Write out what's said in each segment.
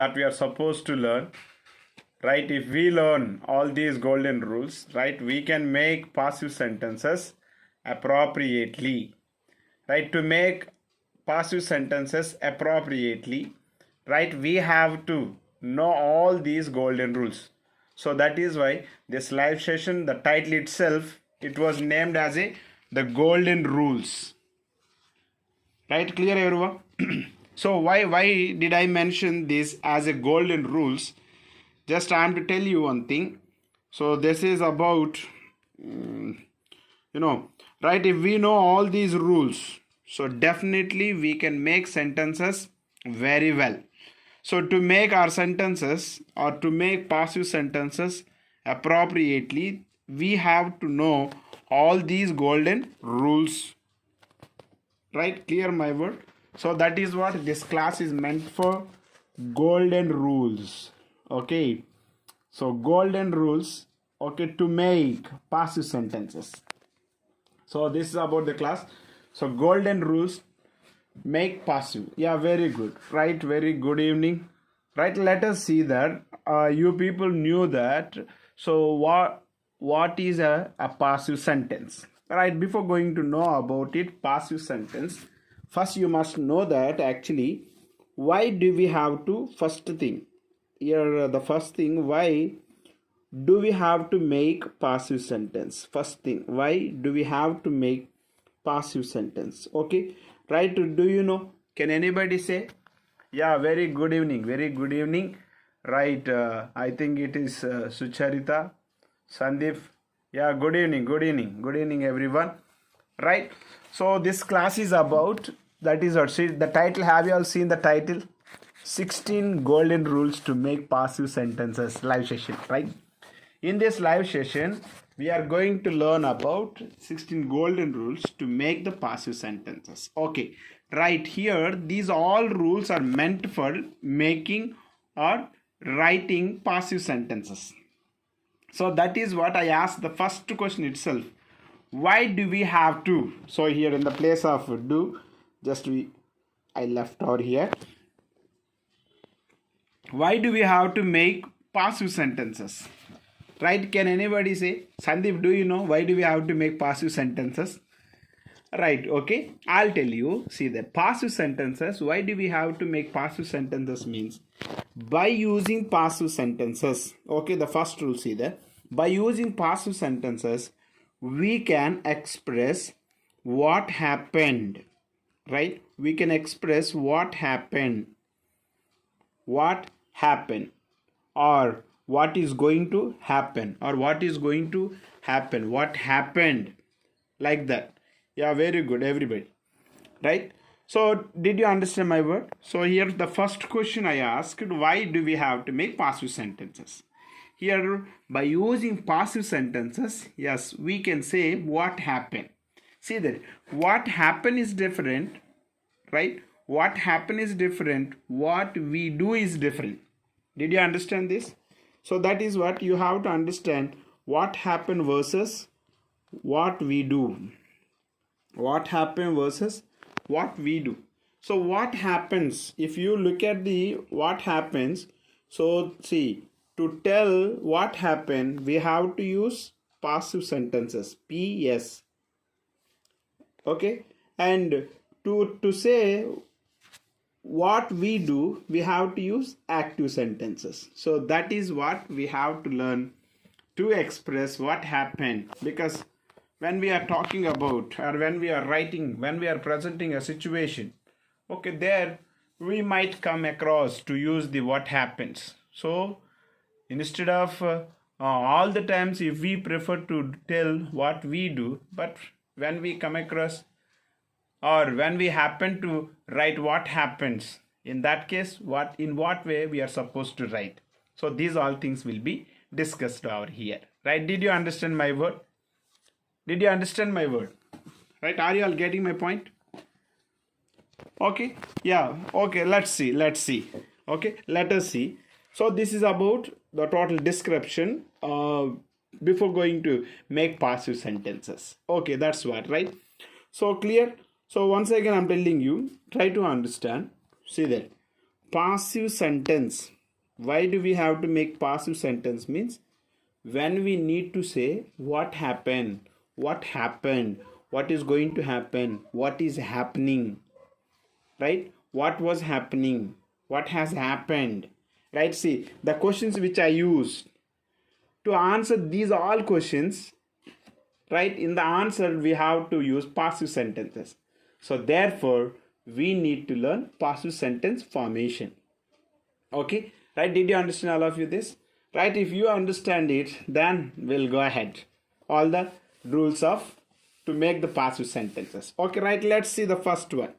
that we are supposed to learn, right? If we learn all these golden rules, right, we can make passive sentences appropriately, right? To make passive sentences appropriately, right, we have to know all these golden rules. So that is why this live session, the title itself, it was named as the golden rules, right? Clear, everyone? So why did I mention this as a golden rules? Just I am to tell you one thing. So this is about right, if we know all these rules, so definitely we can make sentences very well. So to make our sentences or to make passive sentences appropriately, we have to know all these golden rules, right? Clear, my word? So that is what this class is meant for, golden rules. Okay, so golden rules, okay, to make passive sentences. So this is about the class. So golden rules make passive. Yeah, very good, right? Very good evening, right? Let us see that you people knew that. So what is a passive sentence, right? Before going to know about it, passive sentence, first you must know that actually why do we have to, first thing here, the first thing, why do we have to make passive sentence? First thing, why do we have to make passive sentence? Okay, right? Do you know? Can anybody say? Yeah, very good evening, very good evening, right? I think it is Sucharita, Sandeep. Yeah, good evening, good evening, good evening, everyone, right? So this class is about, that is what, see the title, have you all seen the title? 16 golden rules to make passive sentences, live session, right? In this live session, we are going to learn about 16 golden rules to make the passive sentences. Okay, right here, these all rules are meant for making or writing passive sentences. So that is what I asked the first question itself. Why do we have to? So here in the place of do, just I left over here. Why do we have to make passive sentences? Right? Can anybody say? Sandeep, do you know why do we have to make passive sentences? Right, okay. I'll tell you. See, the passive sentences, why do we have to make passive sentences means by using passive sentences. Okay, the first rule, see that. By using passive sentences, we can express what happened. Right? We can express what happened. What happened, or what is going to happen, or what is going to happen, what happened, like that. Yeah, very good, everybody, right? So did you understand my word? So here the first question I asked, why do we have to make passive sentences? Here, by using passive sentences, yes, we can say what happened. See that what happened is different, right? What happened is different, what we do is different. Did you understand this? So that is what you have to understand, what happened versus what we do. What happened versus what we do. So what happens, if you look at the what happens, so see, to tell what happened, we have to use passive sentences, PS. Okay, and to say what we do, we have to use active sentences. So that is what we have to learn to express what happened. Because when we are talking about, or when we are writing, when we are presenting a situation, okay, there we might come across to use the what happens. So instead of all the times, if we prefer to tell what we do, but when we come across or when we happen to write what happens, in that case, what, in what way we are supposed to write. So these all things will be discussed over here, right? Did you understand my word? Did you understand my word? Right? Are you all getting my point? Okay, yeah, okay, let's see. Okay, let us see. So this is about the total description before going to make passive sentences. Okay, that's what, right? So clear. So once again I'm telling you, try to understand. See that passive sentence. Why do we have to make passive sentence? Means when we need to say what happened, what is going to happen, what is happening, right? What was happening, what has happened, right? See, the questions which I used to answer these all questions, right? In the answer, we have to use passive sentences. So therefore, we need to learn passive sentence formation. Okay, right? Did you understand all of you this? Right? If you understand it, then we'll go ahead. All the rules of to make the passive sentences. Okay, right? Let's see the first one.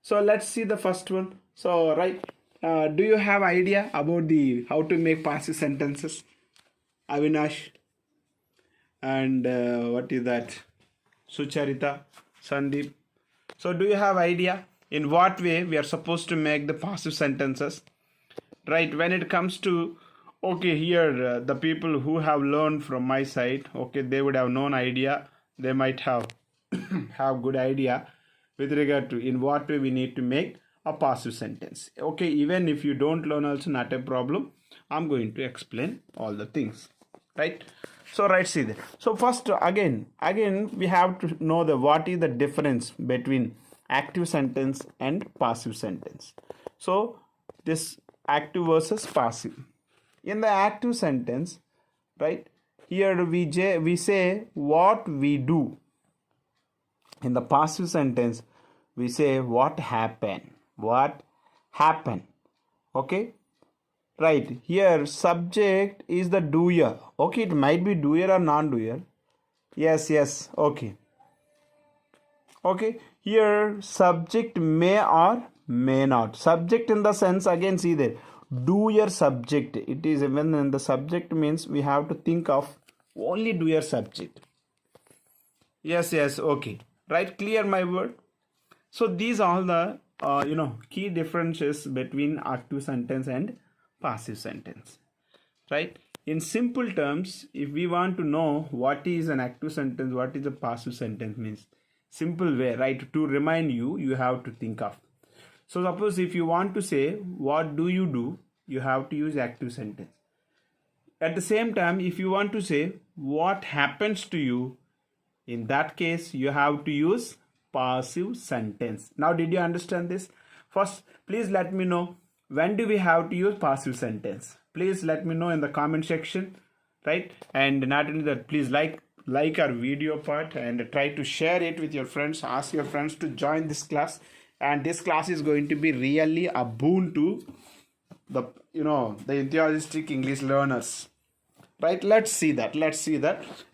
So let's see the first one. So right, do you have idea about the how to make passive sentences, Avinash? And what is that? Sucharita, Sandeep. So do you have idea in what way we are supposed to make the passive sentences? Right, when it comes to, okay, here the people who have learned from my side, okay, they would have known idea. They might have have good idea with regard to in what way we need to make a passive sentence. Okay, even if you don't learn also, not a problem. I'm going to explain all the things, right? So right, see that. So first again we have to know the what is the difference between active sentence and passive sentence. So this active versus passive. In the active sentence, right, here we say what we do. In the passive sentence, we say what happened. Okay, right, here subject is the doer. Okay, it might be doer or non-doer. Yes, okay, here subject may or may not. Subject in the sense, again see there, doer subject. It is even in the subject means we have to think of only doer subject. Yes, okay, right, clear my word. So these are the key differences between active sentence and passive sentence, right? In simple terms, if we want to know what is an active sentence, what is a passive sentence, means simple way, right? To remind you, you have to think of. So suppose if you want to say what do, you have to use active sentence. At the same time, if you want to say what happens to you, in that case you have to use passive sentence. Now did you understand this? First, please let me know when do we have to use passive sentence. Please let me know in the comment section, right? And not only that, please like our video part and try to share it with your friends. Ask your friends to join this class, and this class is going to be really a boon to the the enthusiastic English learners, right? Let's see that.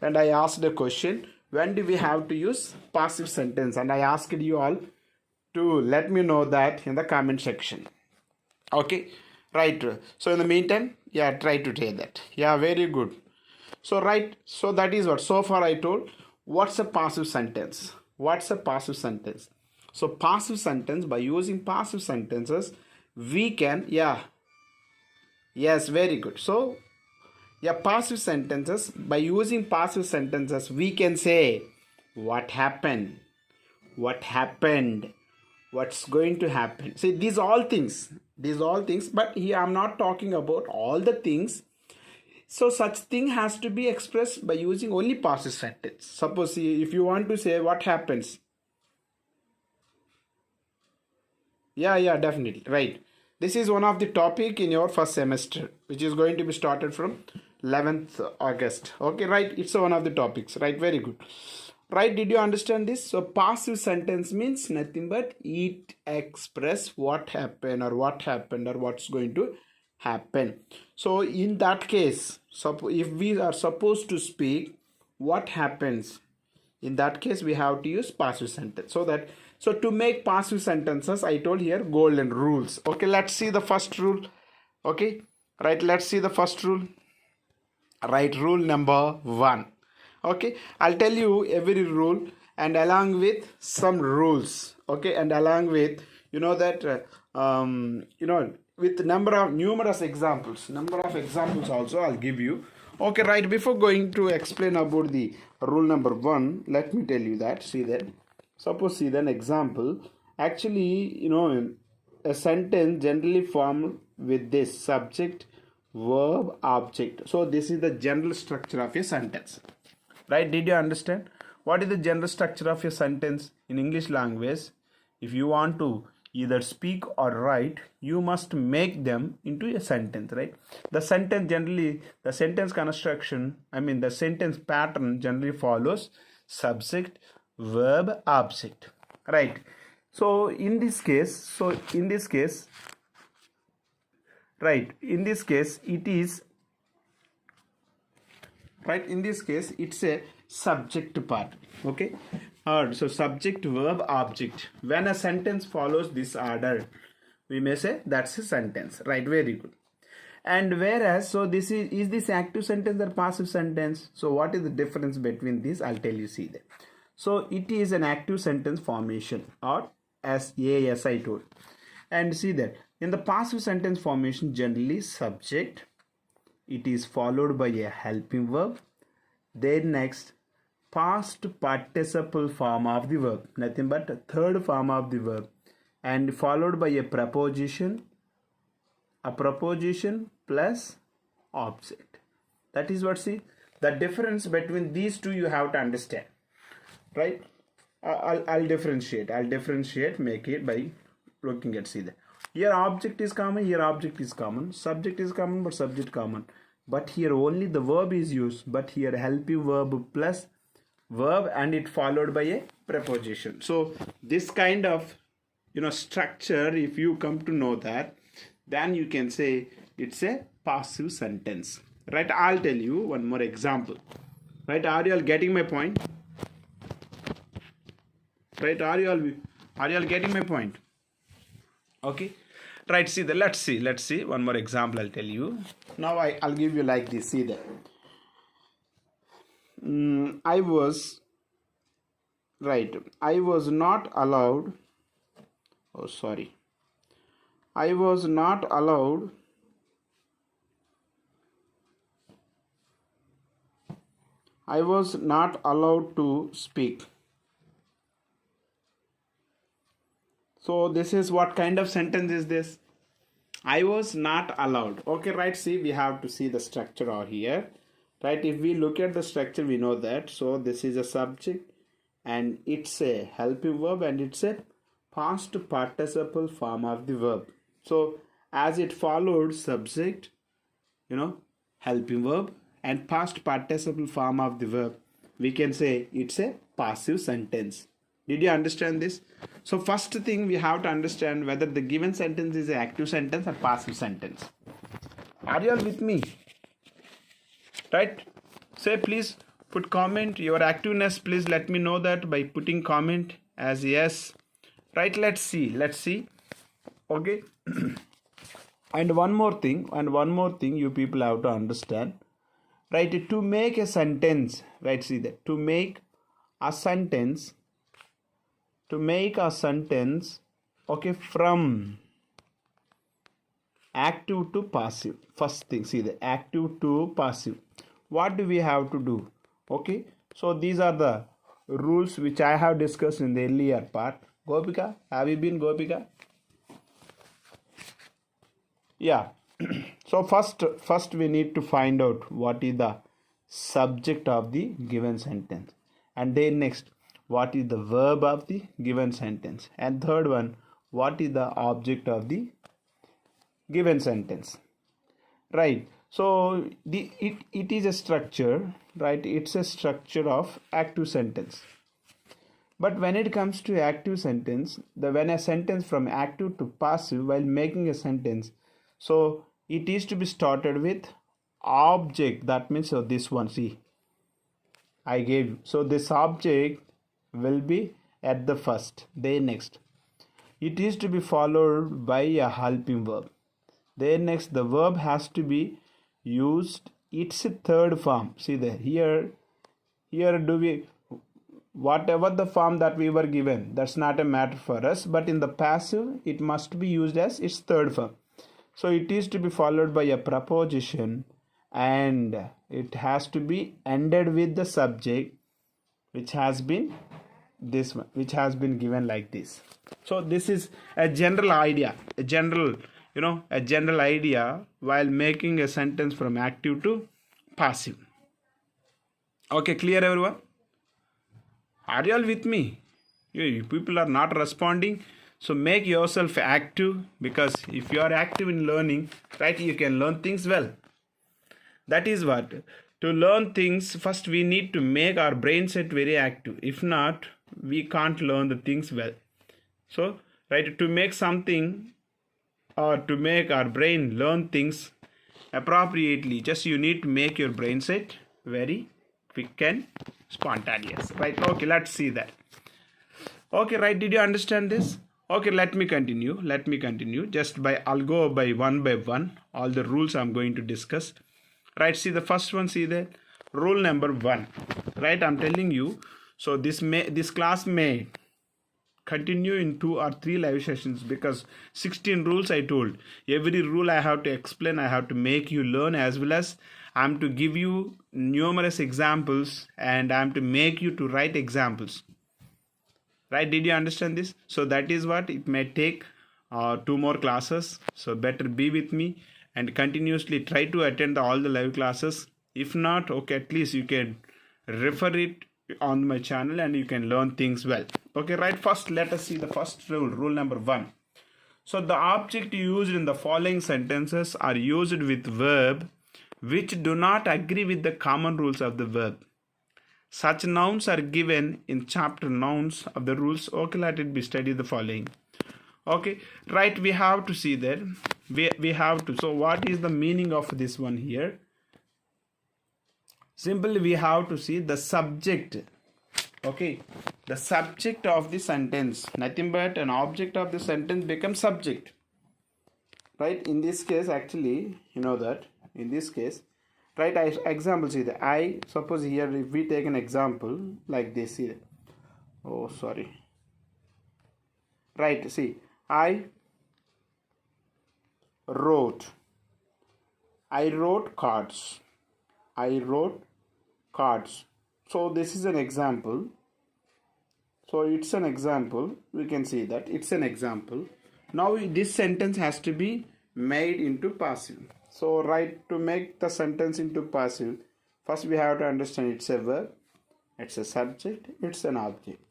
And I asked a question, when do we have to use passive sentence, and I asked you all to let me know that in the comment section. Okay, right. So in the meantime, yeah, try to take that. Yeah, very good. So right, so that is what so far I told. What's a passive sentence? So passive sentence, by using passive sentences we can, yes, very good. So passive sentences, by using passive sentences we can say what happened, what's going to happen. See, these all things, but here I'm not talking about all the things. So such thing has to be expressed by using only passive sentence. Suppose if you want to say what happens, definitely, right. This is one of the topic in your first semester, which is going to be started from 11th August. Okay, right, it's one of the topics, right? Very good. Right, did you understand this? So passive sentence means nothing but it express what happened or what's going to happen. So in that case, if we are supposed to speak what happens, in that case we have to use passive sentence. So to make passive sentences, I told here golden rules. Okay, let's see the first rule. Okay, right, let's see the first rule. Right, rule number 1. Okay, I'll tell you every rule and along with some rules. Okay, and along with with numerous examples also I'll give you. Okay, right, before going to explain about the rule number 1, let me tell you that, see that, suppose see an example. Actually, a sentence generally formed with this subject, verb, object. So this is the general structure of a sentence. Right? Did you understand? What is the general structure of a sentence in English language? If you want to either speak or write, you must make them into a sentence, right? The sentence generally, the sentence construction, the sentence pattern generally follows subject, verb, object, right? So in this case, right, in this case it is, right, in this case it's a subject part, okay? So subject, verb, object. When a sentence follows this order, we may say that's a sentence, right? Very good. And whereas, so this is this active sentence or passive sentence? So what is the difference between this? I'll tell you, see that. So it is an active sentence formation, or as I told. And see that in the passive sentence formation, generally subject, it is followed by a helping verb, then next past participle form of the verb, nothing but a third form of the verb, and followed by a preposition plus object. That is what, see, the difference between these two you have to understand, right? I'll differentiate, make it by looking at, see that here object is common, here object is common, subject is common, but subject common, but here only the verb is used, but here helping verb plus verb and it followed by a preposition. So this kind of structure, if you come to know that, then you can say it's a passive sentence, right? I'll tell you one more example, right? Are you all getting my point? Right? Are you all getting my point? Okay, right. See that. Let's see one more example. I'll tell you. Now I'll give you like this. See that. I was not allowed. Oh, sorry. I was not allowed to speak. So this is what kind of sentence is this? I was not allowed. Okay, right. See, we have to see the structure over here. Right, if we look at the structure, we know that. So this is a subject and it's a helping verb and it's a past participle form of the verb. So as it followed subject, helping verb and past participle form of the verb, we can say it's a passive sentence. Did you understand this? So first thing we have to understand whether the given sentence is an active sentence or passive sentence. Are you all with me? Right? Say please put comment your activeness. Please let me know that by putting comment as yes. Right? Let's see. Okay. And one more thing you people have to understand. Right? To make a sentence. Right? See that. To make a sentence. Okay, from active to passive. First thing, see the active to passive. What do we have to do? Okay, so these are the rules which I have discussed in the earlier part. Gopika, have you been Gopika? Yeah. So first we need to find out what is the subject of the given sentence, and then next what is the verb of the given sentence, and third one, what is the object of the given sentence, right? So it is a structure, right? It's a structure of active sentence. But when it comes to active sentence, when a sentence from active to passive while making a sentence, so it is to be started with object. That means, so this one, see, I gave, so this object will be at the first, then next it is to be followed by a helping verb, then next the verb has to be used its third form. See the here do we, whatever the form that we were given, that's not a matter for us, but in the passive it must be used as its third form. So it is to be followed by a preposition and it has to be ended with the subject which has been this one, which has been given like this. So this is a general idea, a general idea while making a sentence from active to passive. Okay, clear everyone? Are you all with me? You people are not responding. So make yourself active, because if you are active in learning, right, you can learn things well. That is what. To learn things, first we need to make our brain set very active. If not, we can't learn the things well. So, right, to make something or to make our brain learn things appropriately, just you need to make your brain set very quick and spontaneous. Right? Okay, let's see that. Okay, right, did you understand this? Okay, let me continue. I'll go by one all the rules I'm going to discuss. Right, see the first one, see that rule number 1. Right, I'm telling you. So this class may continue in 2 or 3 live sessions, because 16 rules I told. Every rule I have to explain, I have to make you learn, as well as I'm to give you numerous examples, and I'm to make you to write examples. Right, did you understand this? So that is what it may take 2 more classes. So better be with me and continuously try to attend all the live classes. If not, okay, at least you can refer it on my channel and you can learn things well. Okay, right, first let us see the first rule number 1. So the object used in the following sentences are used with verb which do not agree with the common rules of the verb. Such nouns are given in chapter nouns of the rules. Okay, let it be study the following. Okay, right, we have to see that we have to. So what is the meaning of this one here? Simply we have to see the subject. Okay, the subject of the sentence, nothing but an object of the sentence becomes subject. Right, in this case, actually, you know that in this case, right, example, see that I suppose here, if we take an example like this, see that, oh sorry, right, see, I wrote cards. So this is an example. So it's an example. We can see that it's an example. Now this sentence has to be made into passive. So right, to make the sentence into passive, first we have to understand it's a verb, it's a subject, it's an object.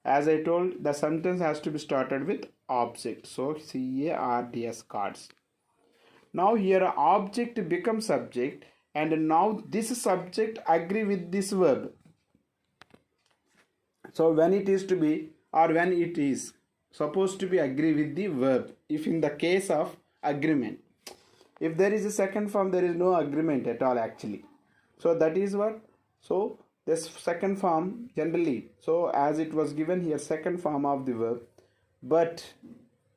As I told, the sentence has to be started with object. So CARDS, cards. Now here object becomes subject, and now this subject agree with this verb. So when it is to be, or when it is supposed to be agree with the verb, if in the case of agreement. If there is a second form, there is no agreement at all actually. So that is what. So this second form generally, so as it was given here, second form of the verb, but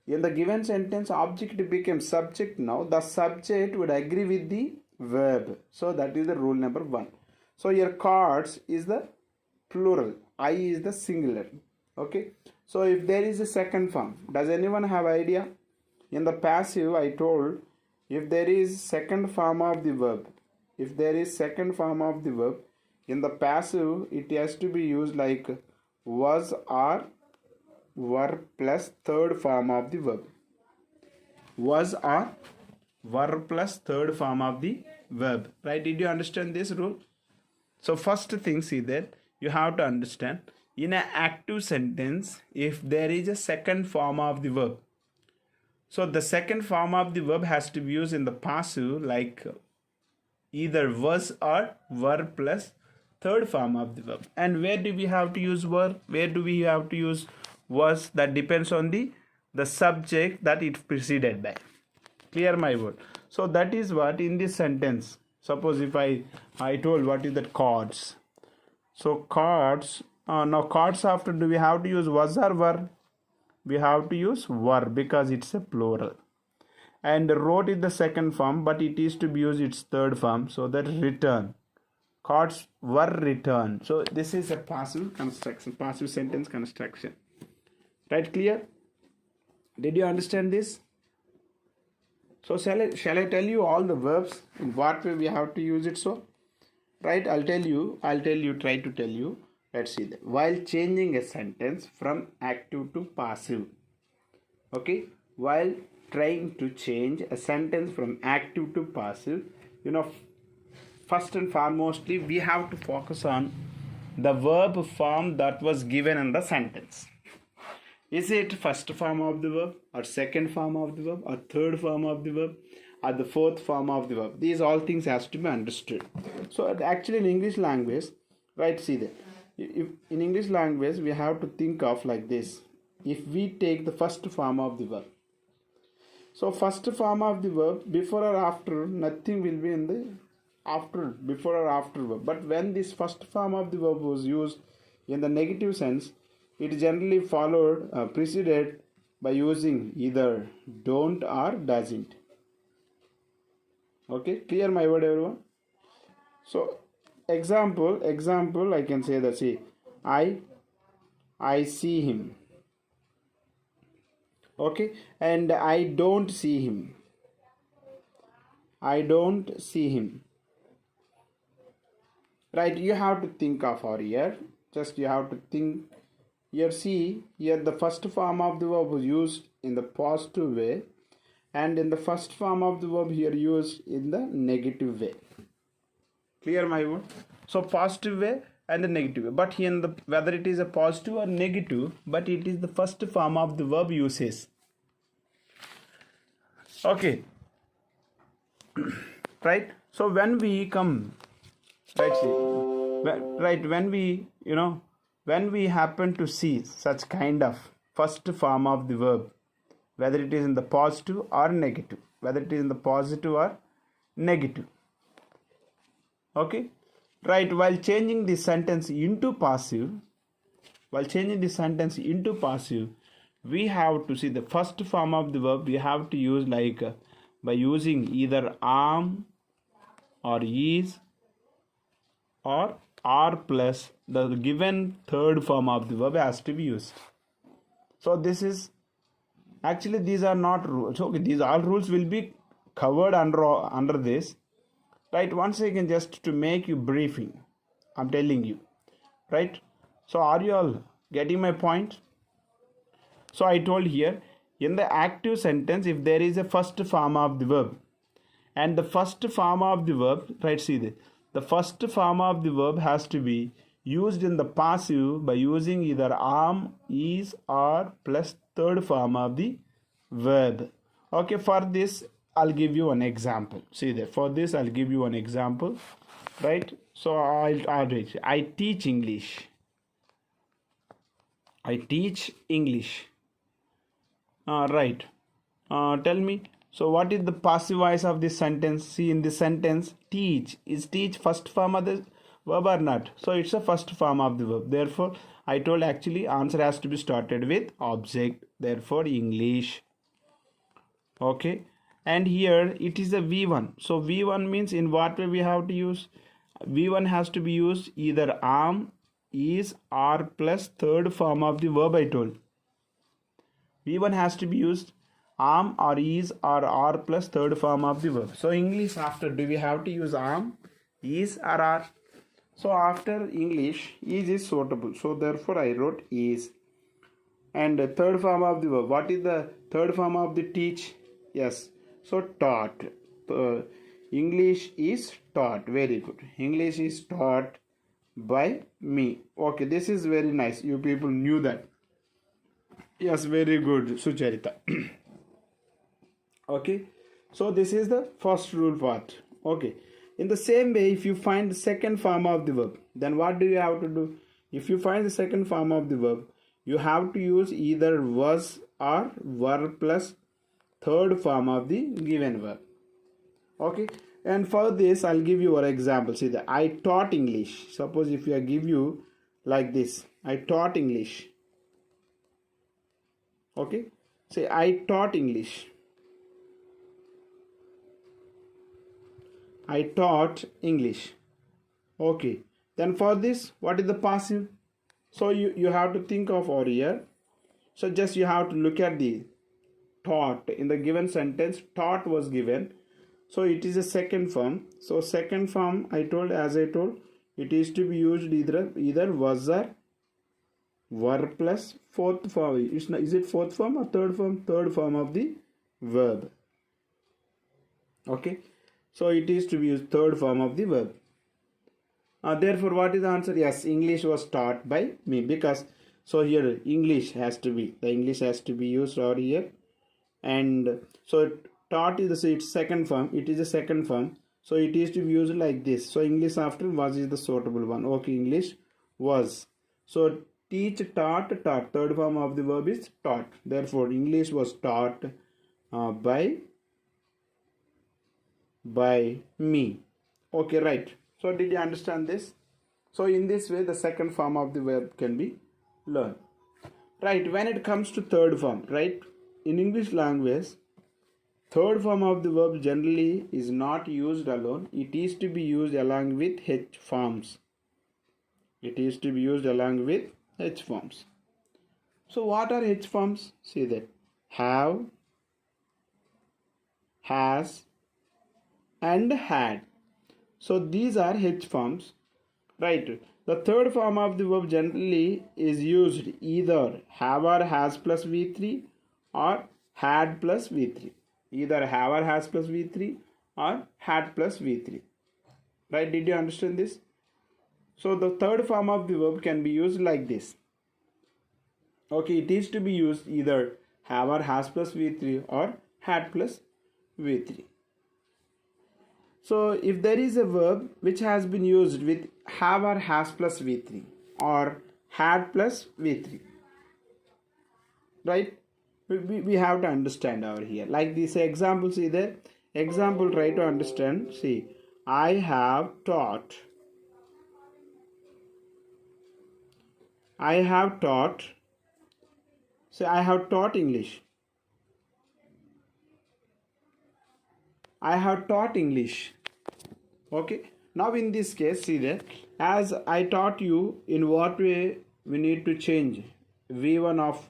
in the given sentence object becomes subject. Now the subject would agree with the verb. So that is the rule number 1. So here cards is the plural, I is the singular. Okay, so if there is a second form, does anyone have idea? In the passive I told, if there is second form of the verb, in the passive it has to be used like was or were plus third form of the verb. Was or were plus third form of the verb. Right, did you understand this rule? So first thing, see that you have to understand, in an active sentence, if there is a second form of the verb, so the second form of the verb has to be used in the passive, like either was or were plus third form of the verb. And where do we have to use were? Where do we have to use was? That depends on the subject that it preceded by. Clear my word? So that is what in this sentence. Suppose if I told what is that, cards. So cards, now cards after, do we have to use was or were? We have to use were because it's a plural. And wrote is the second form, but it is to be used its third form. So that return. Cards were returned. So this is a passive construction, passive sentence construction. Right, clear? Did you understand this? So shall I tell you all the verbs in what way we have to use it? So right, I'll try to tell you. Let's see that. While changing a sentence from active to passive. Okay, while trying to change a sentence from active to passive, first and foremostly we have to focus on the verb form that was given in the sentence. Is it first form of the verb, or second form of the verb, or third form of the verb, or the fourth form of the verb? These all things has to be understood. So actually in English language, right, see that if in English language we have to think of like this. If we take the first form of the verb, so first form of the verb, before or after, nothing will be in the before or after verb. But when this first form of the verb was used in the negative sense, it generally preceded by using either don't or doesn't. Okay, clear my word, everyone? So example, I can say that, see, I see him. Okay, and I don't see him. I don't see him. Right, you have to think of our here. Just you have to think here. See, here the first form of the verb was used in the positive way, and in the first form of the verb here used in the negative way. Clear my word? So positive way and the negative way. But here whether it is a positive or negative, but it is the first form of the verb uses. Okay. Right. So when we come, when we happen to see such kind of first form of the verb, whether it is in the positive or negative, okay, right, while changing the sentence into passive, we have to see the first form of the verb. We have to use by using either am or is or are plus the given third form of the verb has to be used. So this is actually, these are not rules. Okay, these all rules will be covered under this. Right, once again, just to make you briefing, I'm telling you. Right, so are you all getting my point? So I told here, in the active sentence, if there is a first form of the verb, and the first form of the verb, right, see the first form of the verb has to be used in the passive by using either am, is, or plus third form of the verb. Okay, for this I'll give you an example. See there, for this I'll give you an example. Right, so I'll read. I teach English. Right. Tell me, so what is the passive voice of this sentence? See, in this sentence, teach. Is teach first form of the verb or not? So it's a first form of the verb. Therefore, I told actually answer has to be started with object. Therefore, English. Okay. And here it is a V1. So V1 means in what way we have to use? V1 has to be used either am, is, or plus third form of the verb, I told. V1 has to be used am or is or are plus third form of the verb. So English, after, do we have to use am, is, or are? So after English, is suitable. So therefore I wrote is. And the third form of the verb. What is the third form of the teach? Yes. So taught. English is taught. Very good. English is taught by me. Okay, this is very nice. You people knew that. Yes, very good, Sucharita. Okay, so this is the first rule part. Okay, in the same way, if you find the second form of the verb, then what do you have to do? If you find the second form of the verb, you have to use either was or were plus third form of the given verb. Okay, and for this I'll give you an example. See that I taught English. Suppose if I give you like this, I taught English. Okay, say I taught English. I taught English. Okay, then for this, what is the passive? So you have to think of over here. So just you have to look at the taught. In the given sentence, taught was given. So it is a second form. So second form, as I told, it is to be used either was or were plus fourth form. Is it fourth form or third form? Third form of the verb. Okay, so it is to be used third form of the verb. Therefore, what is the answer? Yes, English was taught by me, because so here English has to be, the English has to be used over here, and so taught is its second form. It is a second form, so it is to be used like this. So English after was is the suitable one. Okay, English was. So teach, taught, taught. Third form of the verb is taught. Therefore, English was taught by me. Okay, right. So did you understand this? So in this way, the second form of the verb can be learned. Right, when it comes to third form, right, in English language, third form of the verb generally is not used alone. It is to be used along with H forms. It is to be used along with H forms. So what are H forms? See that. Have, has, and had. So these are H forms, right? The third form of the verb generally is used either have or has plus V3 or had plus V3. Either have or has plus V3 or had plus V3. Right? Did you understand this? So the third form of the verb can be used like this. Okay, it is to be used either have or has plus V3 or had plus V3. So if there is a verb which has been used with have or has plus V3 or had plus V3, right? We have to understand over here. Like this example, see there. Example, try to understand. See, I have taught. I have taught. Say, I have taught English. I have taught English. Okay. Now in this case, see that as I taught you, in what way we need to change V1 of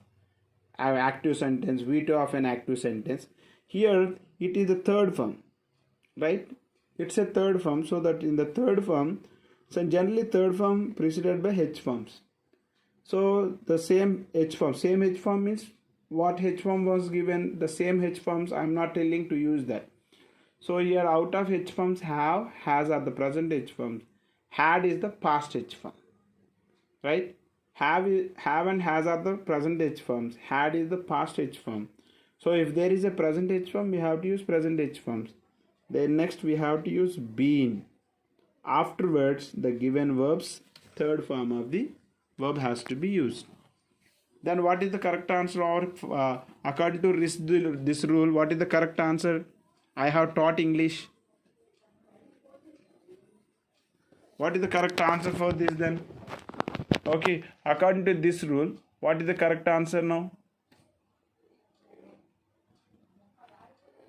an active sentence, V2 of an active sentence. Here it is the third form, right? It's a third form, so that in the third form, so generally third form preceded by H forms. So the same H form means what H form was given, the same H forms. I'm not telling to use that. So here out of H forms, have, has are the present H forms. Had is the past H form. Right? Have and has are the present H forms. Had is the past H form. So if there is a present H form, we have to use present H forms. Then next we have to use been. Afterwards, the given verb's third form of the verb has to be used. Then what is the correct answer? Or according to this rule, what is the correct answer? I have taught English. What is the correct answer for this then? Okay, according to this rule, what is the correct answer now?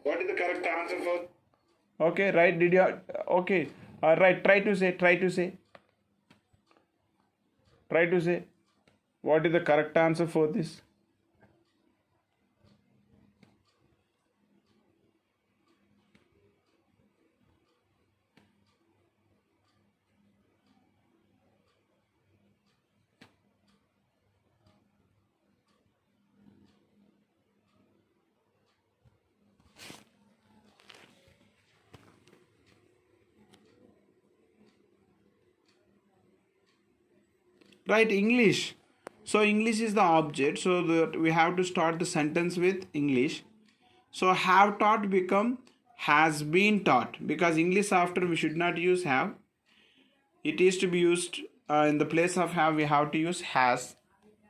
What is the correct answer for? Okay, right, did you? Okay, right, try to say. What is the correct answer for this? Right, English. So English is the object, so that we have to start the sentence with English. So have taught become has been taught, because English after we should not use have. It is to be used in the place of have, we have to use has.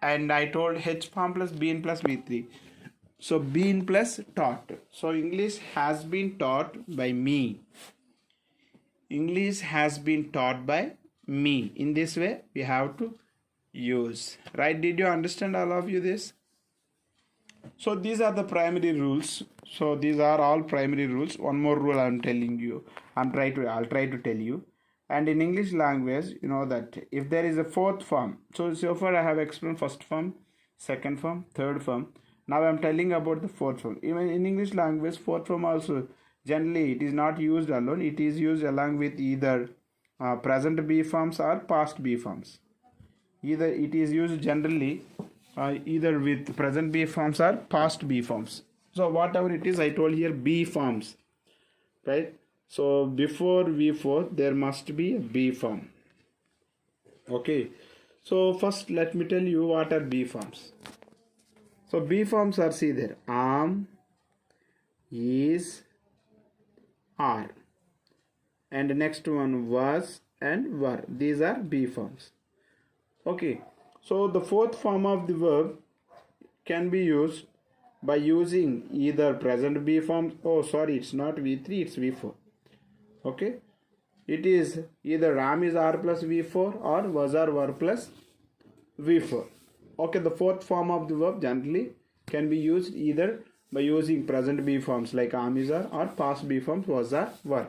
And I told H form plus been plus V3. So been plus taught. So English has been taught by me. English has been taught by me. In this way we have to use. Right? Did you understand all of you this? So these are the primary rules. So these are all primary rules. One more rule I'm telling you. I'll try to tell you. And in English language, you know that if there is a fourth form, so far I have explained first form, second form, third form. Now I'm telling about the fourth form. Even in English language, fourth form also generally it is not used alone. It is used along with either present B forms or past B forms. Either it is used generally either with present B forms or past B forms. So whatever it is, I told here B forms, right? So before V4 there must be a B form. Okay, so first let me tell you what are B forms. So B forms are, see there, am, is, are, and next one was and were. These are B forms. Okay, so the fourth form of the verb can be used by using either present B form. Oh, sorry, it's not V3, it's V4. Okay, it is either am is are plus V4 or was or were plus V4. Okay, the fourth form of the verb generally can be used either by using present B forms like am is are or past B forms was or were.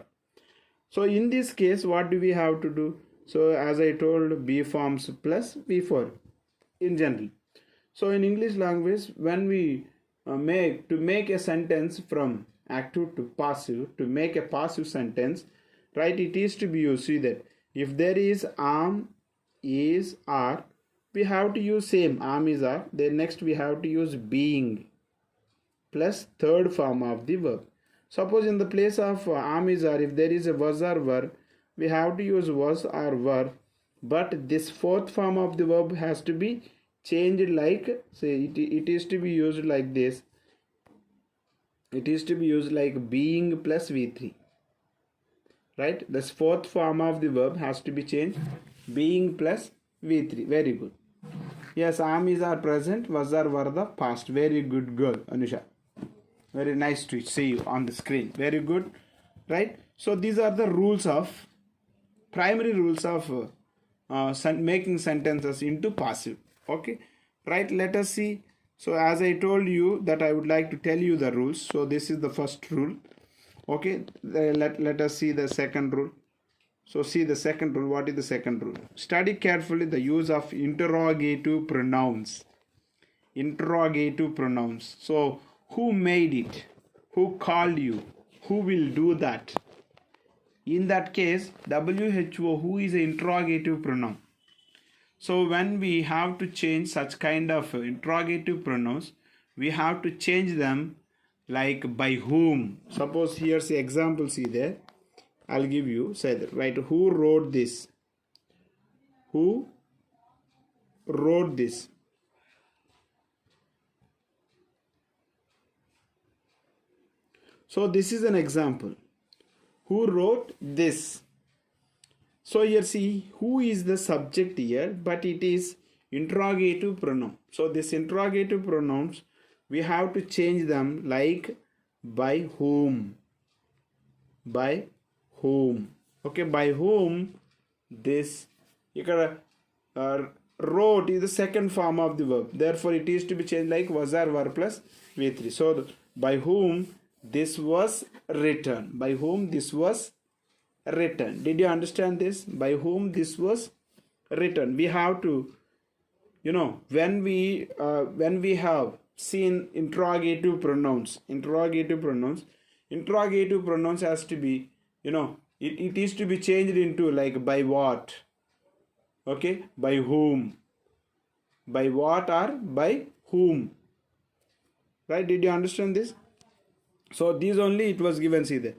So in this case, what do we have to do? So as I told, B forms plus V4 in general. So in English language, when we make a sentence from active to passive, to make a passive sentence, right, it is to be used. See that if there is am, is, are, we have to use same am, is, are. Then next we have to use being plus third form of the verb. Suppose in the place of am, is, are, if there is a was or were, we have to use was or were, but this fourth form of the verb has to be changed, like say it is to be used like this. It is to be used like being plus V3, right? This fourth form of the verb has to be changed, being plus V3. Very good. Yes, am, is, are present, was or were the past. Very good girl, Anusha. Very nice to see you on the screen. Very good, right? So these are the rules of, primary rules of making sentences into passive. Okay, right? Let us see. So as I told you that I would like to tell you the rules. So this is the first rule. Okay, let us see the second rule. So see the second rule. What is the second rule? Study carefully the use of interrogative pronouns. Interrogative pronouns. So who made it? Who called you? Who will do that? In that case, WHO, who is an interrogative pronoun. So when we have to change such kind of interrogative pronouns, we have to change them like by whom. Suppose here's the example, see there. I'll give you, say that, right? Who wrote this? Who wrote this? So this is an example. Who wrote this? So here see, who is the subject here, but it is interrogative pronoun. So this interrogative pronouns, we have to change them like by whom. By whom. Okay, by whom this, you can wrote is the second form of the verb. Therefore, it is to be changed like was or were plus V3. So by whom this was written. By whom this was written. Did you understand this? By whom this was written. We have to, when we have seen interrogative pronouns has to be, it is to be changed into like by what. Okay, by whom, by what or by whom, right? Did you understand this? So these only it was given, see there.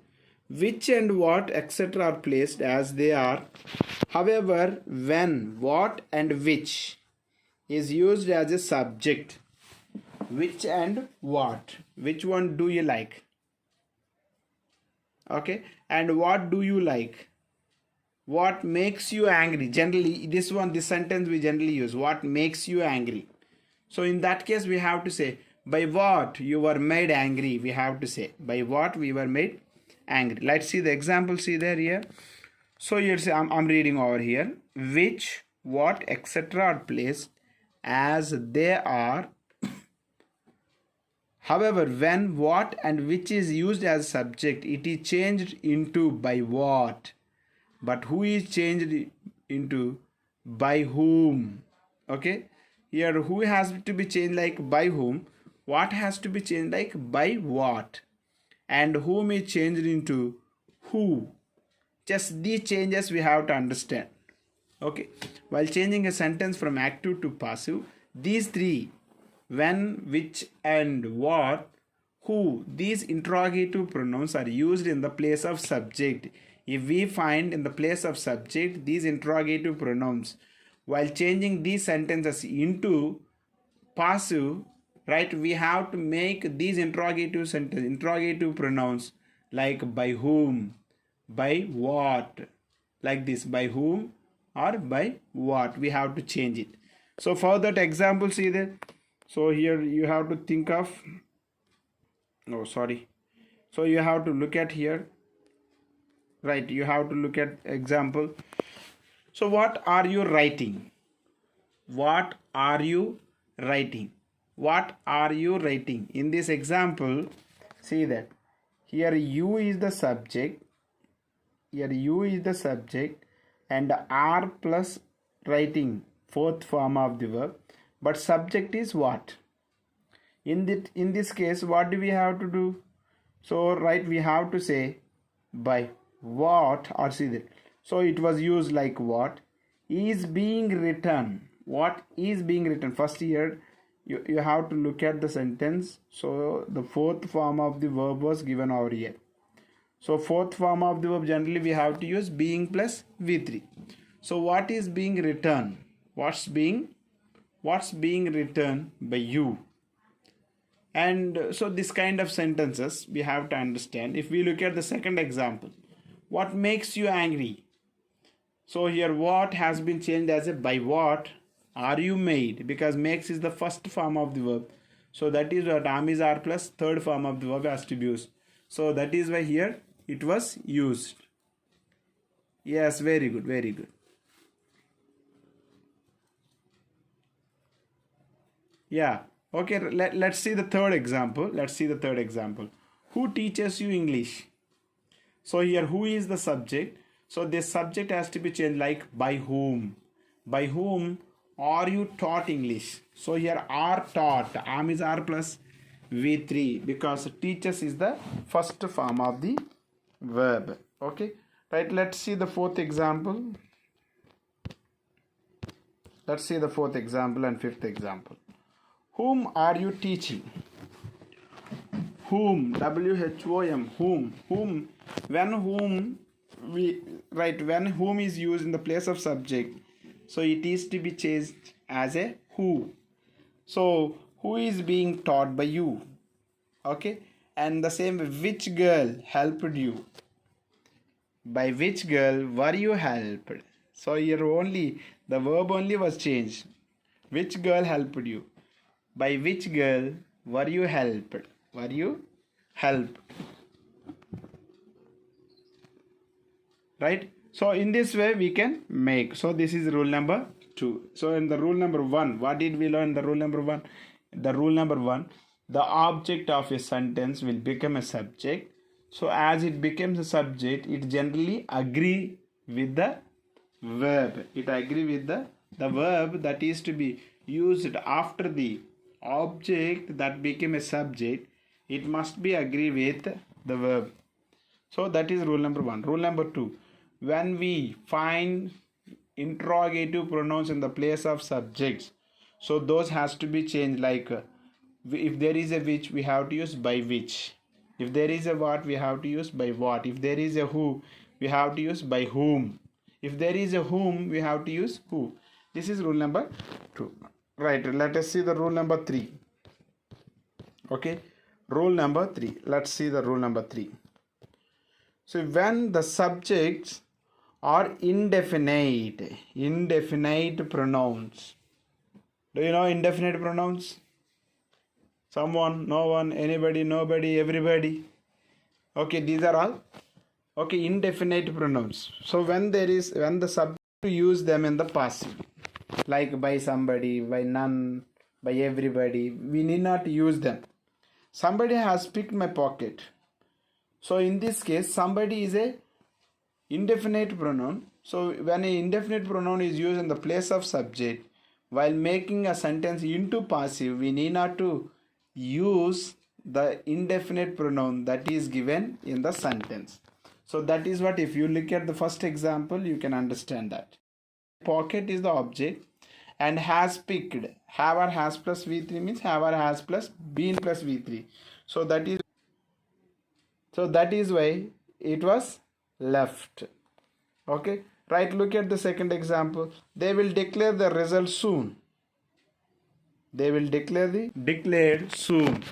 Which and what etc. are placed as they are. However, when what and which is used as a subject, which and what, which one do you like? Okay, and what do you like? What makes you angry? Generally, this sentence we generally use. What makes you angry? So in that case, we have to say, by what you were made angry. We have to say, by what we were made angry. Let's see the example. See there here. So here, say, I'm reading over here. Which, what, etc. are placed as they are. However, when what and which is used as subject, it is changed into by what. But who is changed into by whom. Okay, here who has to be changed like by whom, what has to be changed like by what, and whom is changed into who. Just these changes we have to understand. Okay, while changing a sentence from active to passive, these three, when, which, and what, who, these interrogative pronouns are used in the place of subject. If we find in the place of subject these interrogative pronouns, while changing these sentences into passive, right, we have to make these interrogative pronouns like by whom, by what, like this, by whom or by what, we have to change it. So for that example, see there, so here you have to think of, oh sorry, so you have to look at here, right, you have to look at example. So what are you writing? What are you writing? What are you writing? In this example, see that here you is the subject, here you is the subject, and are plus writing, fourth form of the verb, but subject is what? In this case, what do we have to do? So right, we have to say by what, or see that, so it was used like what is being written. What is being written? First here you have to look at the sentence. So the fourth form of the verb was given over here. So fourth form of the verb, generally we have to use being plus V3. So what is being written? What's being written by you? And so this kind of sentences we have to understand. If we look at the second example, what makes you angry? So here what has been changed as a by what are you made, because makes is the first form of the verb. So that is what am is are plus third form of the verb has to be used. So that is why here it was used. Yes, very good, very good. Yeah, okay, let's see the third example. Let's see the third example. Who teaches you English? So here who is the subject? So this subject has to be changed like by whom. By whom are you taught English? So here are taught, am is are plus V3, because teaches is the first form of the verb. Okay, right, let's see the fourth example. Let's see the fourth example and fifth example. Whom are you teaching? Whom, W-H-O-M, whom, when whom, when whom is used in the place of subject, so it is to be changed as a who. So who is being taught by you? Okay, and the same, which girl helped you? By which girl were you helped? So here only the verb only was changed. Which girl helped you? By which girl were you helped? Were you helped? Right? So in this way we can make. So this is rule number 2. So in the rule number 1, what did we learn in the rule number 1? The rule number 1, the object of a sentence will become a subject. So as it becomes a subject, it generally agree with the verb. It agree with the verb that is to be used after the object that became a subject. It must be agree with the verb. So that is rule number 1. Rule number 2, when we find interrogative pronouns in the place of subjects, so those has to be changed like if there is a which, we have to use by which. If there is a what, we have to use by what. If there is a who, we have to use by whom. If there is a whom, we have to use who. This is rule number 2. Right, let us see the rule number 3. Okay, rule number 3. Let's see the rule number 3. So when the subjects are indefinite pronouns. Do you know indefinite pronouns? Someone, no one, anybody, nobody, everybody. Okay, these are all. Okay, indefinite pronouns. So when the subject use them in the passive, like by somebody, by none, by everybody, we need not use them. Somebody has picked my pocket. So in this case, somebody is a indefinite pronoun. So when an indefinite pronoun is used in the place of subject, while making a sentence into passive, we need not to use the indefinite pronoun that is given in the sentence. So that is what, if you look at the first example, you can understand that. Pocket is the object and has picked. Have or has plus V3 means have or has plus been plus V3. So that is why it was left. Okay. Right, look at the second example. They will declare the result soon. They will declared soon.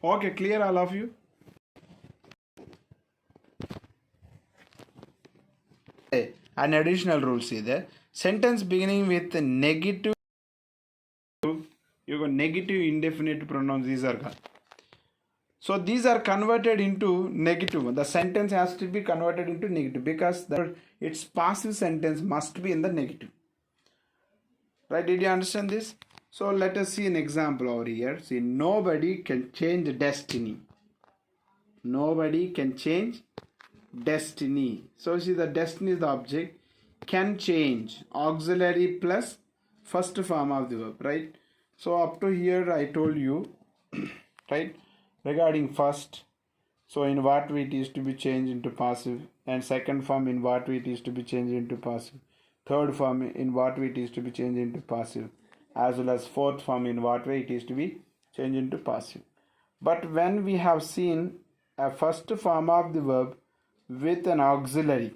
Okay, clear all of you? An additional rule, see there. Sentence beginning with negative, you got negative indefinite pronouns, these are gone. So these are converted into negative. The sentence has to be converted into negative because its passive sentence must be in the negative. Right, did you understand this? So let us see an example over here. See, nobody can change destiny. Nobody can change destiny. So see, the destiny is the object. Can change, auxiliary plus first form of the verb, right? So up to here I told you, right, regarding first. So in what way it is to be changed into passive, and second form in what way it is to be changed into passive, third form in what way it is to be changed into passive, as well as fourth form in what way it is to be changed into passive. But when we have seen a first form of the verb with an auxiliary,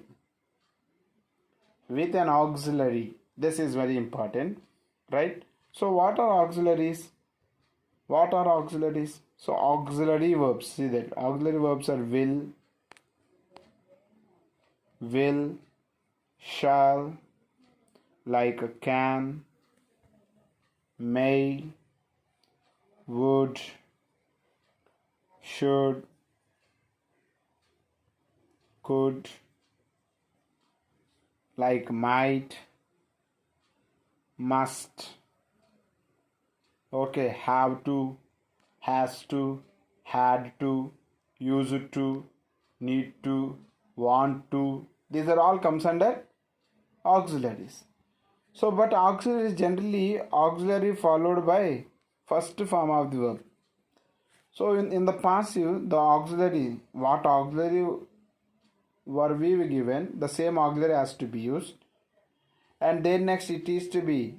this is very important, right? So what are auxiliaries? So auxiliary verbs, see that auxiliary verbs are will, shall, like can, may, would, should, could, like might, must, okay, have to, has to, had to, used to, need to, want to. These are all comes under auxiliaries. So but auxiliary is generally auxiliary followed by first form of the verb. So in the passive, the auxiliary, what auxiliary were we given, the same auxiliary has to be used, and then next it is to be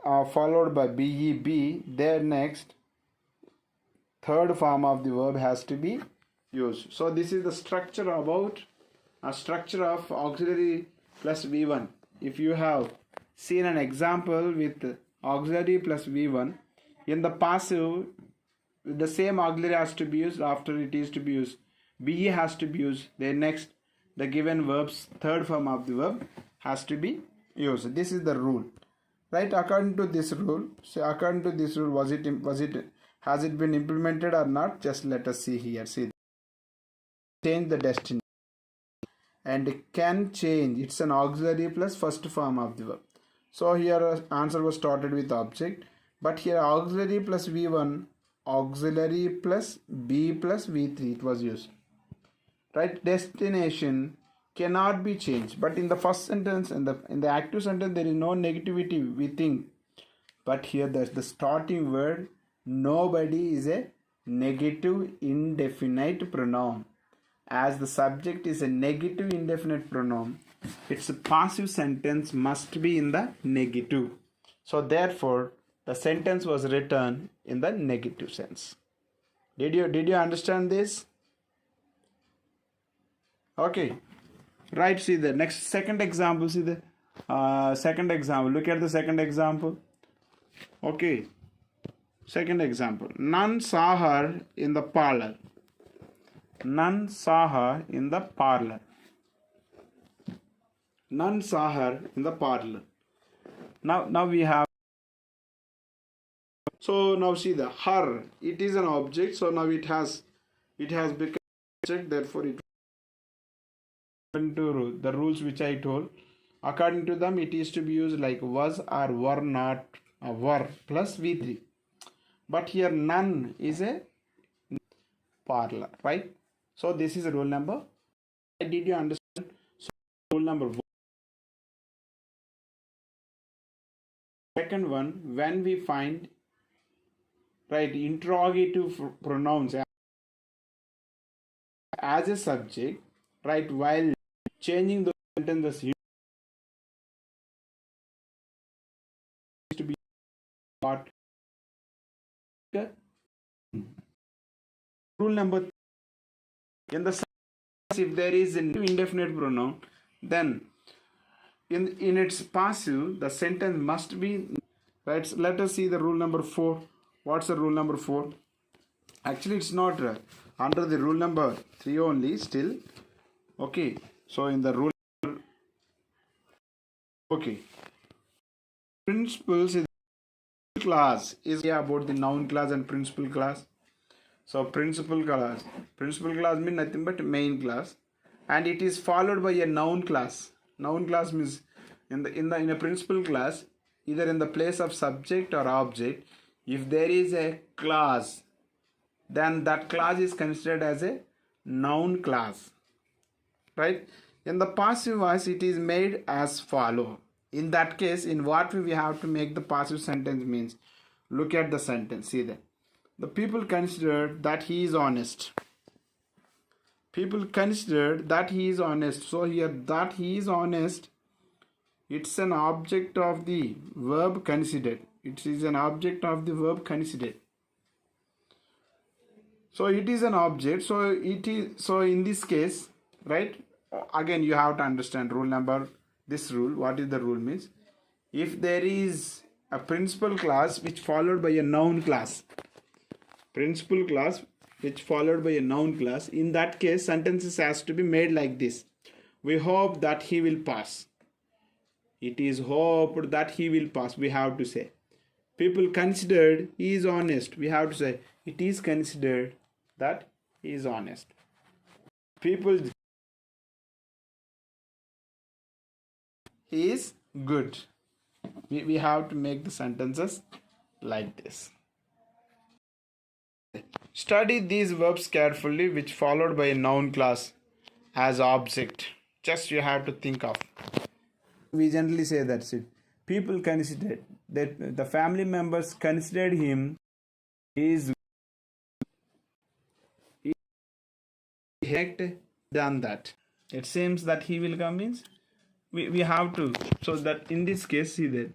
followed by BEB. Then next third form of the verb has to be used. So this is the structure about a structure of auxiliary plus V1. If you have seen an example with auxiliary plus V1, in the passive the same auxiliary has to be used. After it is to be used, BE has to be used. Then next the given verbs third form of the verb has to be used. This is the rule, right? According to this rule, has it been implemented or not? Just let us see here. See, change the destiny, and can change, it's an auxiliary plus first form of the verb. So here answer was started with object, but here auxiliary plus V1, auxiliary plus B plus V3 it was used, right? Destination cannot be changed, but in the first sentence, in the active sentence, there is no negativity, we think. But here the starting word nobody is a negative indefinite pronoun. As the subject is a negative indefinite pronoun, its passive sentence must be in the negative. So therefore the sentence was written in the negative sense. Did you understand this? Okay, right. See the next second example. See the second example. Look at the second example. Okay, second example. None saw her in the parlor. None saw her in the parlor. None saw her in the parlor. Now we have. So now see the her. It is an object. So now it has become object. Therefore it. To the rules which I told, according to them it is to be used like was or were not, were plus V3. But here none is a parlor, right? So this is rule number. Did you understand? So rule number one. Second one, when we find, right, interrogative pronouns as a subject, right, while changing the sentences to be what. Rule number in the sentence, if there is an indefinite pronoun, then in its passive the sentence must be right. So let us see the rule number 4. What's the rule number 4? Actually it's not under the rule number 3 only still. Okay, so in the rule, okay, principles in class is about the noun class and principal class. So principal class means nothing but main class, and it is followed by a noun class. Noun class means in a principal class, either in the place of subject or object, if there is a class, then that class is considered as a noun class, right? In the passive voice, it is made as follow. In that case, in what way we have to make the passive sentence means, look at the sentence, see that the people considered that he is honest. People considered that he is honest. So here that he is honest, it's an object of the verb considered. It is an object of the verb considered. So it is an object. So it is, so in this case, right? Again, you have to understand rule number, this rule. What is the rule means? If there is a principal class which followed by a noun class, principal class which followed by a noun class, in that case sentences has to be made like this: we hope that he will pass. It is hoped that he will pass. We have to say. People considered he is honest. We have to say it is considered that he is honest. People, he is good. We have to make the sentences like this. Study these verbs carefully which followed by a noun class as object. Just you have to think of. We generally say that's it. People considered, that the family members considered him is done that. It seems that he will come means we have to, so that in this case, see that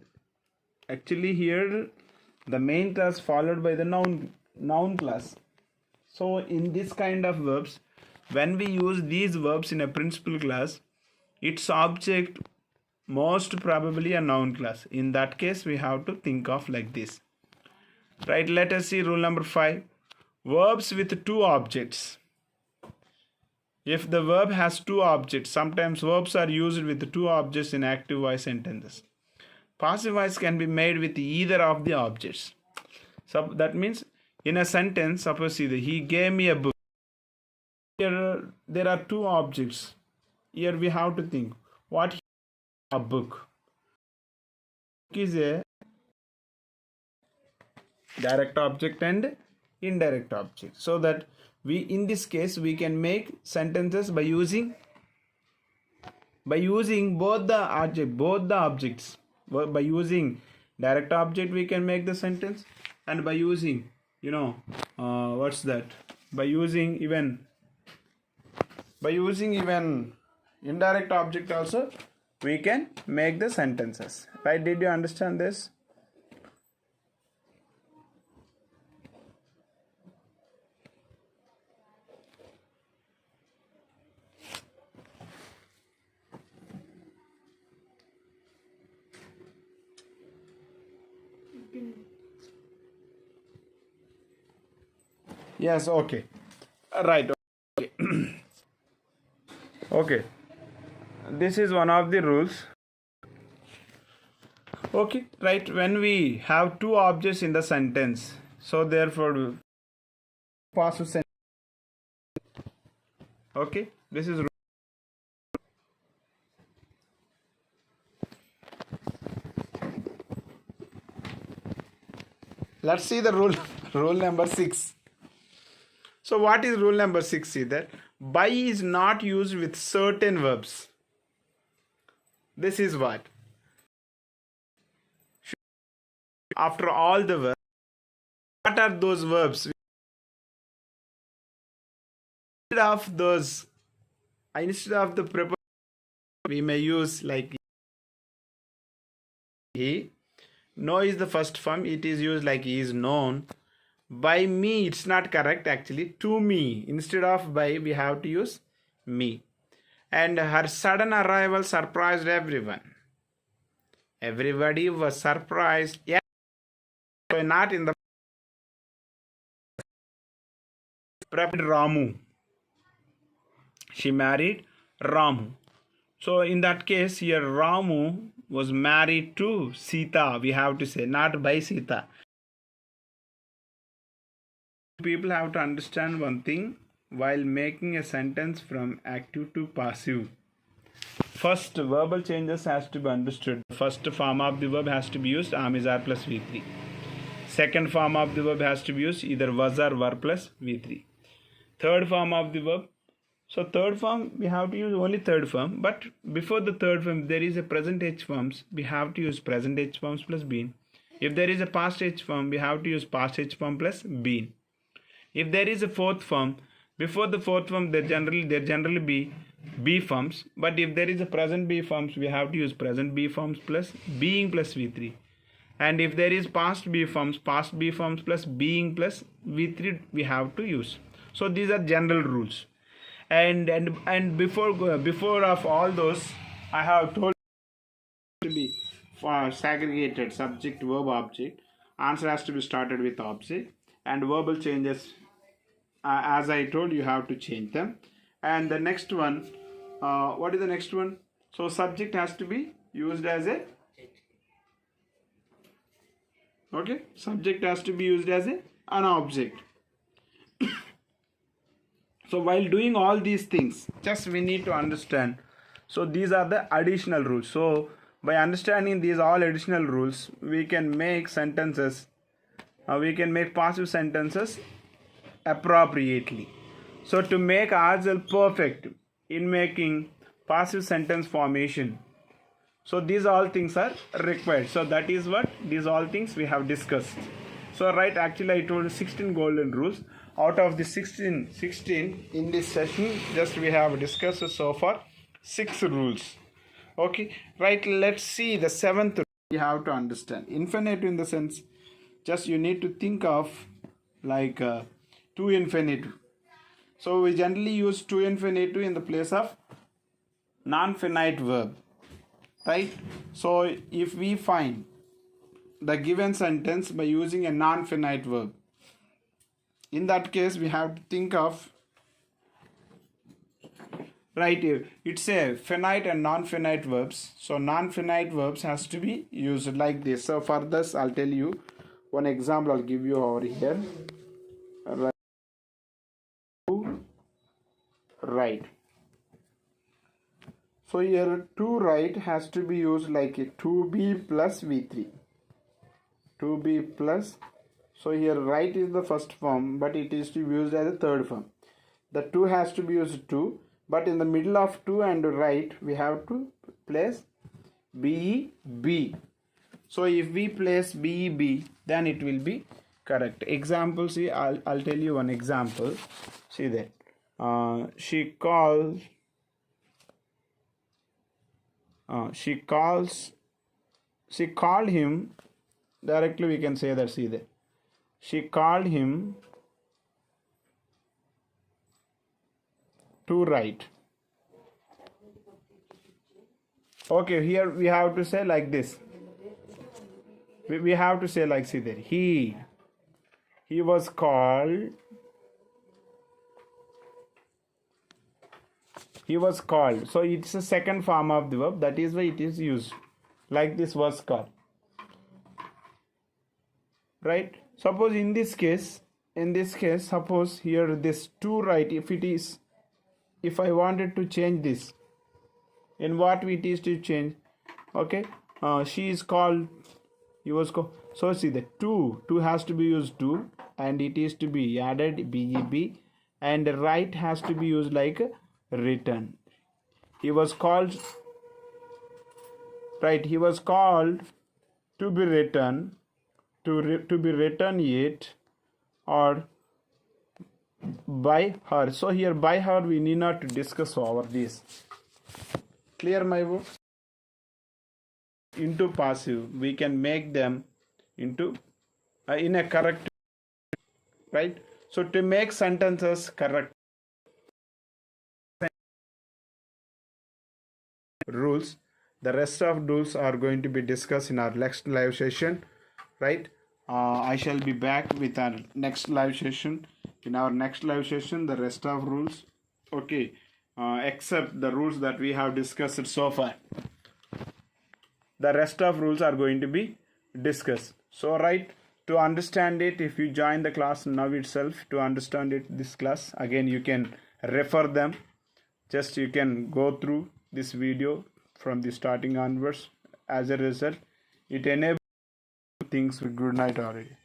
actually here the main class followed by the noun class. So in this kind of verbs, when we use these verbs in a principal class, its object most probably a noun class. In that case, we have to think of like this, right? Let us see rule number 5. Verbs with two objects. If the verb has two objects, sometimes verbs are used with two objects in active voice sentences. Passive voice can be made with either of the objects. So that means in a sentence, suppose he gave me a book. Here there are two objects. Here we have to think what a book is a direct object and indirect object. So that we, in this case, we can make sentences by using both the objects. By using direct object we can make the sentence, and by using by using even indirect object also we can make the sentences, right? Did you understand this? Yes, okay, right, okay. Okay, this is one of the rules. Okay, right, when we have two objects in the sentence, so therefore passive sentence. Okay, this is let's see the rule number 6. So what is rule number 6? See that by is not used with certain verbs. This is what, after all the verbs, What are those verbs? Instead of those, instead of the preposition, we may use like he. Know is the first form. It is used like he is known. By me, it's not correct actually. To me, instead of by, we have to use me. And her sudden arrival surprised everyone. Everybody was surprised. Yeah, so not in the prepped Ramu. She married Ramu. So in that case here Ramu was married to Sita. We have to say not by Sita. People have to understand one thing while making a sentence from active to passive. First, verbal changes has to be understood. First form of the verb has to be used am is are plus V3. Second form of the verb has to be used either was or were plus V3. Third form of the verb. So third form we have to use only third form, but before the third form there is a present H forms, we have to use present H forms plus been. If there is a past H form, we have to use past H form plus been. If there is a fourth form, before the fourth form there generally be B forms, but if there is a present B forms, we have to use present B forms plus being plus V3. And if there is past B forms plus being plus V3 we have to use. So these are general rules. And before of all those, I have told to be for segregated subject verb object. Answer has to be started with object, and verbal changes as I told you have to change them. And the next one, what is the next one? So subject has to be used as a subject has to be used as an object. So while doing all these things, just we need to understand. So these are the additional rules. So by understanding these all additional rules, we can make sentences, we can make passive sentences appropriately. So to make ourselves perfect in making passive sentence formation, so these all things are required. So that is what these all things we have discussed. So right, actually I told 16 golden rules. Out of the 16 in this session, just we have discussed so far 6 rules. Okay, right, let's see the 7th rule. You have to understand infinitive in the sense, just you need to think of like to infinitive. So we generally use to infinitive in the place of non-finite verb, right? So if we find the given sentence by using a non-finite verb, in that case we have to think of, right, it's a finite and non-finite verbs. So non-finite verbs has to be used like this. So for this I'll tell you one example. I'll give you over here. Right. So here to write has to be used like a to be plus V3. To be plus. So here write is the first form, but it is to be used as a third form. The to has to be used to, but in the middle of to and write we have to place be. So if we place be, then it will be correct. Example, see, I'll tell you one example. See that she called him. Directly we can say that. See that she called him to write. Okay, here we have to say like this. We have to say like, see there, he was called. He was called. So it's a second form of the verb. That is why it is used like this, was called. Right? Suppose in this case, suppose here this to write, if I wanted to change this, in what it is to change? Okay, she is called, he was called. So see the to has to be used to, and it is to be added be, and write has to be used like written. He was called, right, he was called to be written, to be written yet, or by her. So here by her we need not to discuss over this. Clear my word? Into passive we can make them into in a correct, right? So to make sentences correct, rules, the rest of rules are going to be discussed in our next live session, right? I shall be back with our next live session. In our next live session the rest of rules, okay, except the rules that we have discussed so far, the rest of rules are going to be discussed. So right, to understand it, if you join the class now itself, to understand it this class again, you can refer them. Just you can go through this video from the starting onwards. As a result, it enables things with good night already.